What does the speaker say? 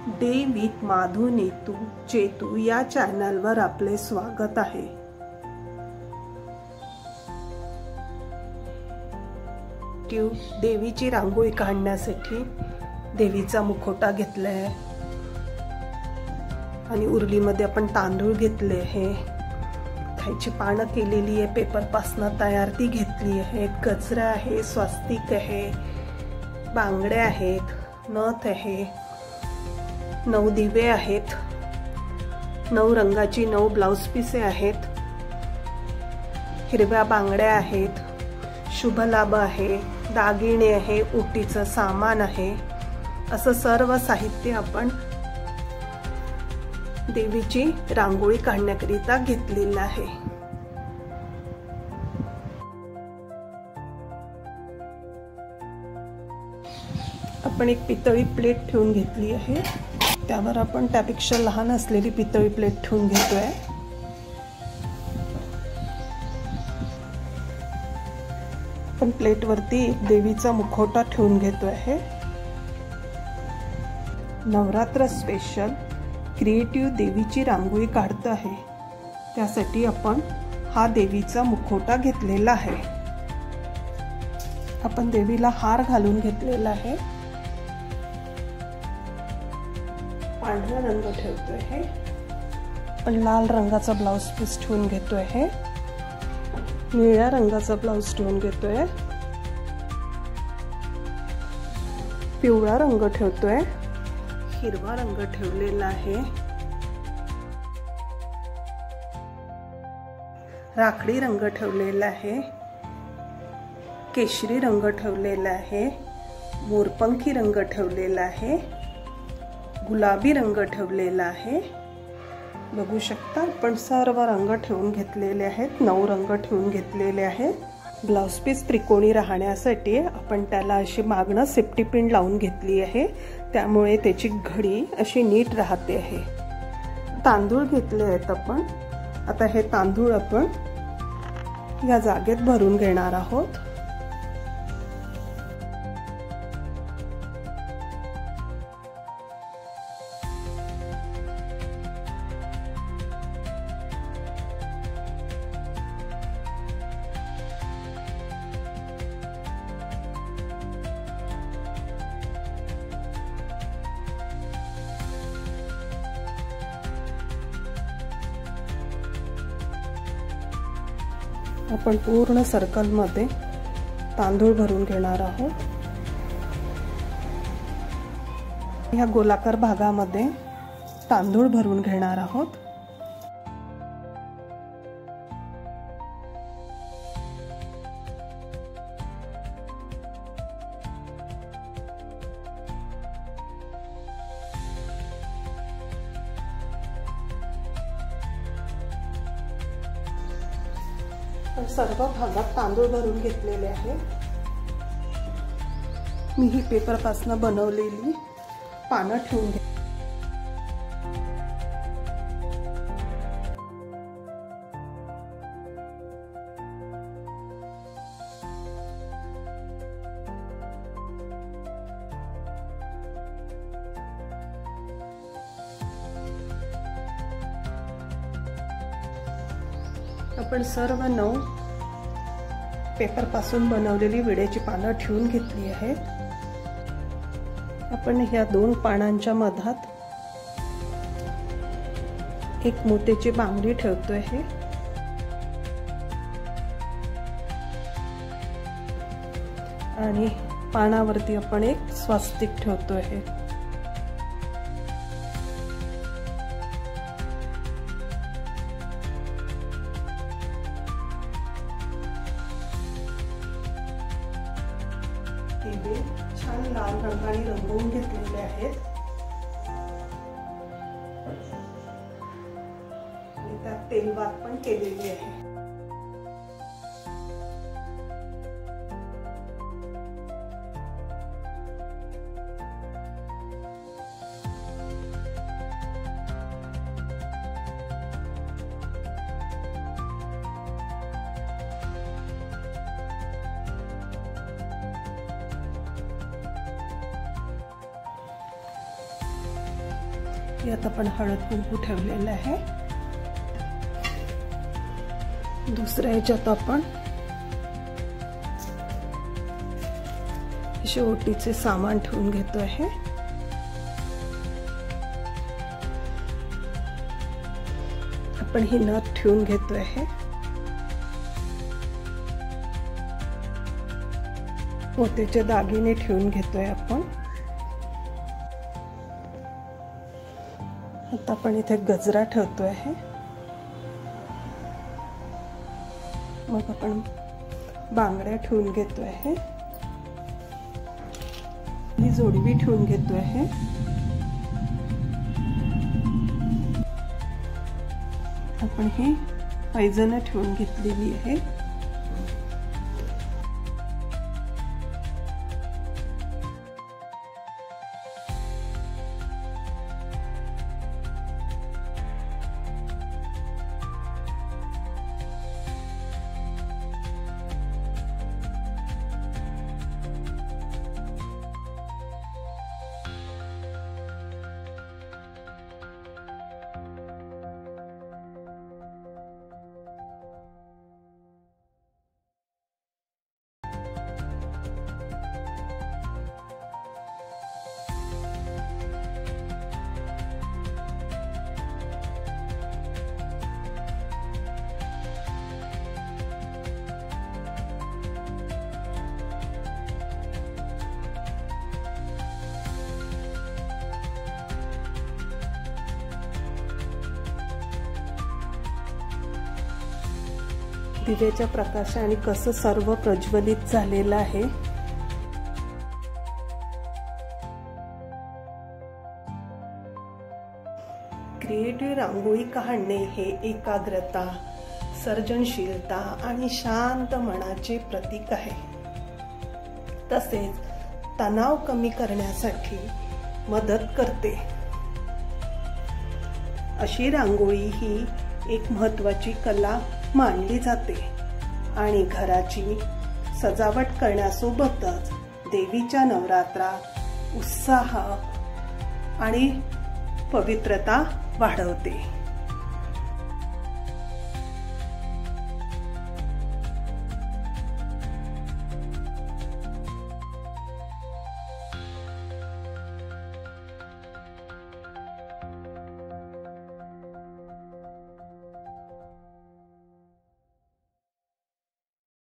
Day with Madhu Neetu Chetu या चॅनलवर आपले स्वागत आहे। देवीची रांगोळी काढण्यासाठी देवीचा मुखवटा घेतलाय आणि उरलीमध्ये आपण तांदूळ घेतले आहे, खायची पानं केलेली आहे, पेपर पासून तयार ती घेतली आहे, गजरा आहे, स्वास्तिक आहे, बांगड्या आहेत, नथ आहे, 9 दिवे आहेत, 9 रंगाची 9 ब्लाउज पीसे आहेत, हिरव्या बांगड्या आहेत, शुभ लाभ आहे, दागिने आहे, ओटीचं सामान आहे, असं सर्व साहित्य आपण देवीची रांगोळी काढण्याकरिता घेतलेलं आहे। आपण एक पितळी प्लेट ठेवून घेतली आहे, त्यावर आपण त्यापेक्षा लहान असलेली पितळी प्लेट ठेवून घेतोय। आपण प्लेट वरती एक देवीचा मुखवटा ठेवून घेतो आहे। नवरात्र स्पेशल क्रिएटिव्ह देवीची रांगोळी काढतो आहे, त्यासाठी आपण हा देवीचा मुखवटा घेतलेला आहे। आपण देवीला हार घालून घेतलेला आहे, पांढरा रंग ठेवतोय आहे, आपण लाल रंगाचा ब्लाउज पीस ठेवून घेतोय आहे, निळ्या रंगाचा ब्लाउज ठेवून घेतोय, पिवळा रंग ठेवतोय, हिरवा रंग ठेवलेला आहे, राखडी रंग ठेवलेला आहे, केशरी रंग ठेवलेला आहे, मोरपंखी रंग ठेवलेला आहे, गुलाबी रंग ठेवलेला आहे। बघू शकता आपण सर्व रंग ठेवून घेतलेले आहेत, 9 रंग ठेवून घेतलेले आहेत। ब्लाउज पीस त्रिकोणी राहण्यासाठी आपण त्याला अशी मागणं सेफ्टी पिन लावून घेतली आहे, त्यामुळे त्याची घडी अशी नीट राहते आहे। तांदूळ घेतले आहेत आपण, आता हे तांदूळ आपण या जागेत भरून घेणार आहोत। आपण पूर्ण सर्कल मध्ये तांदूळ भरून घेणार आहोत। या गोलाकार भागामध्ये तांदूळ भरून घेणार आहोत। सर्व भागात तांदूळ भरून घेतलेले आहे। मी ही पेपर पासून बनवलेली पानं ठेवून घे। आपण सर्व 9 पेपर पासून बनवलेली विड्याची पानं ठेवून घेतली आहेत। आपण ह्या 2 पानांच्या मधात एक मोत्याची बांगडी ठेवतोय आहे आणि पानावरती आपण एक स्वास्तिक ठेवतोय आहे। दिवे छान लाल रंगाने रंगवून घेतलेले आहेत आणि त्यात तेलवात पण केलेली आहे। यात आपण हळद कुंकू ठेवलेलं आहे. दुसऱ्या ह्याच्यात आपण शेवटीचे सामान ठेवून घेतो आहे. आपण ही नथ ठेवून घेतो आहे. मोत्याचे दागिने ठेवून घेतोय आपण. आता आपण इथे गजरा ठेवतो आहे. मग आपण बांगड्या ठेवून घेतो आहे. ही जोडवी ठेवून घेतो आहे. आपण ही पैजण ठेवून घेतलेली आहे. दिव्याच्या प्रकाशाने कसं सर्व प्रज्वलित झालेलं आहे. क्रिएटिव्ह रांगोळी काढणे हे एकाग्रता, सर्जनशीलता आणि शांत मनाचे प्रतीक आहे. तसेच तणाव कमी करण्यासाठी मदत करते. अशी रांगोळी ही एक महत्त्वाची कला मानली जाते आणि घराची सजावट करण्यासोबतच देवीच्या नवरात्रात उत्साह आणि पवित्रता वाढवते.